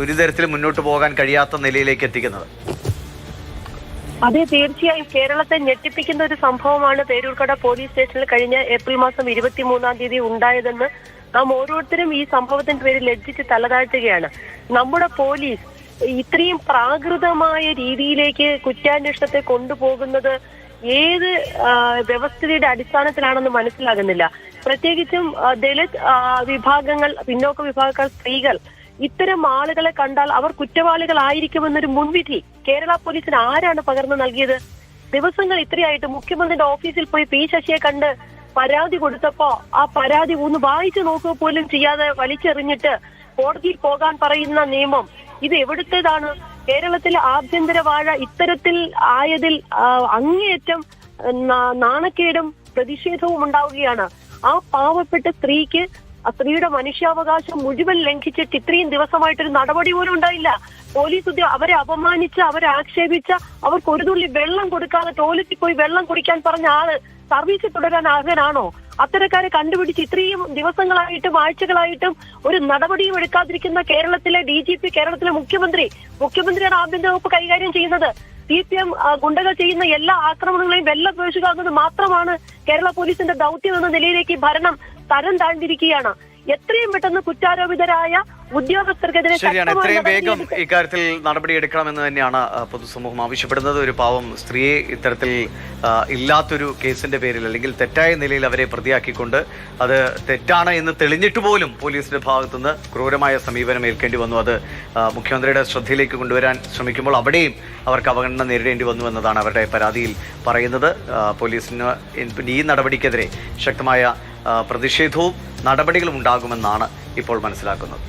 ഒരു തരത്തിലും മുന്നോട്ട് പോകാൻ കഴിയാത്ത നിലയിലേക്ക് എത്തിക്കുന്നത്. അതെ, തീർച്ചയായും കേരളത്തെ ഞെട്ടിപ്പിക്കുന്ന ഒരു സംഭവമാണ് പേരൂർക്കട പോലീസ് സ്റ്റേഷനിൽ കഴിഞ്ഞ ഏപ്രിൽ മാസം 23-ാം തീയതി ഉണ്ടായതെന്ന് നാം ഓരോരുത്തരും ഈ സംഭവത്തിന്റെ പേരിൽ ലജ്ജിച്ച് തലതാഴ്ത്തുകയാണ്. നമ്മുടെ പോലീസ് ഇത്രയും പ്രാകൃതമായ രീതിയിലേക്ക് കുറ്റാന്വേഷണത്തെ കൊണ്ടുപോകുന്നത് ഏത് വ്യവസ്ഥയുടെ അടിസ്ഥാനത്തിലാണെന്ന് മനസ്സിലാകുന്നില്ല. പ്രത്യേകിച്ചും ദളിത് വിഭാഗങ്ങൾ, പിന്നോക്ക വിഭാഗങ്ങൾ, സ്ത്രീകൾ, ഇത്തരം ആളുകളെ കണ്ടാൽ അവർ കുറ്റവാളികളായിരിക്കുമെന്നൊരു മുൻവിധി കേരള പോലീസിന് ആരാണ് പകർന്നു നൽകിയത്? ദിവസങ്ങൾ ഇത്രയായിട്ട് മുഖ്യമന്ത്രിയുടെ ഓഫീസിൽ പോയി പി ശശിയെ കണ്ട് പരാതി കൊടുത്തപ്പോ ആ പരാതി ഒന്ന് വായിച്ചു നോക്കുക പോലും ചെയ്യാതെ വലിച്ചെറിഞ്ഞിട്ട് കോടതിയിൽ പോകാൻ പറയുന്ന നിയമം ഇത് എവിടുത്തേതാണ്? കേരളത്തിലെ ആഭ്യന്തര വാഴ ഇത്തരത്തിൽ ആയതിൽ അങ്ങേയറ്റം നാണക്കേടും പ്രതിഷേധവും ഉണ്ടാവുകയാണ്. ആ പാവപ്പെട്ട സ്ത്രീക്ക് ആ സ്ത്രീയുടെ മനുഷ്യാവകാശം മുഴുവൻ ലംഘിച്ചിട്ട് ഇത്രയും ദിവസമായിട്ടൊരു നടപടി പോലും ഉണ്ടായില്ല. പോലീസ് അവരെ അപമാനിച്ച്, അവരെ ആക്ഷേപിച്ച, അവർക്ക് ഒരു തുള്ളി വെള്ളം കൊടുക്കാതെ ടോയ്ലറ്റിൽ പോയി വെള്ളം കുടിക്കാൻ പറഞ്ഞ ആള് സർവീസിൽ തുടരാൻ അർഹനാണോ? അത്തരക്കാരെ കണ്ടുപിടിച്ച് ഇത്രയും ദിവസങ്ങളായിട്ടും ആഴ്ചകളായിട്ടും ഒരു നടപടിയും എടുക്കാതിരിക്കുന്ന കേരളത്തിലെ DGP, കേരളത്തിലെ മുഖ്യമന്ത്രിയാണ് ആഭ്യന്തര വകുപ്പ് കൈകാര്യം ചെയ്യുന്നത്. CPM ഗുണ്ടകൾ ചെയ്യുന്ന എല്ലാ ആക്രമണങ്ങളെയും വെല്ലപേശുക മാത്രമാണ് കേരള പോലീസിന്റെ ദൗത്യം എന്ന നിലയിലേക്ക് ഭരണം തരം താഴ്ന്നിരിക്കുകയാണ്. എത്രയും പെട്ടെന്ന് കുറ്റാരോപിതരായ ഉദ്യോഗസ്ഥർക്കെതിരെ എത്രയും വേഗം ഇക്കാര്യത്തിൽ നടപടിയെടുക്കണമെന്ന് തന്നെയാണ് പൊതുസമൂഹം ആവശ്യപ്പെടുന്നത്. ഒരു പാവം സ്ത്രീയെ ഇത്തരത്തിൽ ഇല്ലാത്തൊരു കേസിന്റെ പേരിൽ അല്ലെങ്കിൽ തെറ്റായ നിലയിൽ അവരെ പ്രതിയാക്കിക്കൊണ്ട് അത് തെറ്റാണ് എന്ന് തെളിഞ്ഞിട്ട് പോലും പോലീസിന്റെ ഭാഗത്തുനിന്ന് ക്രൂരമായ സമീപനം ഏൽക്കേണ്ടി വന്നു. അത് മുഖ്യമന്ത്രിയുടെ ശ്രദ്ധയിലേക്ക് കൊണ്ടുവരാൻ ശ്രമിക്കുമ്പോൾ അവിടെയും അവർക്ക് അവഗണന നേരിടേണ്ടി വന്നു എന്നതാണ് അവരുടെ പരാതിയിൽ പറയുന്നത്. പോലീസിന് ഈ നടപടിക്കെതിരെ ശക്തമായ പ്രതിഷേധവും നടപടികളും ഉണ്ടാകുമെന്നാണ് ഇപ്പോൾ മനസ്സിലാക്കുന്നത്.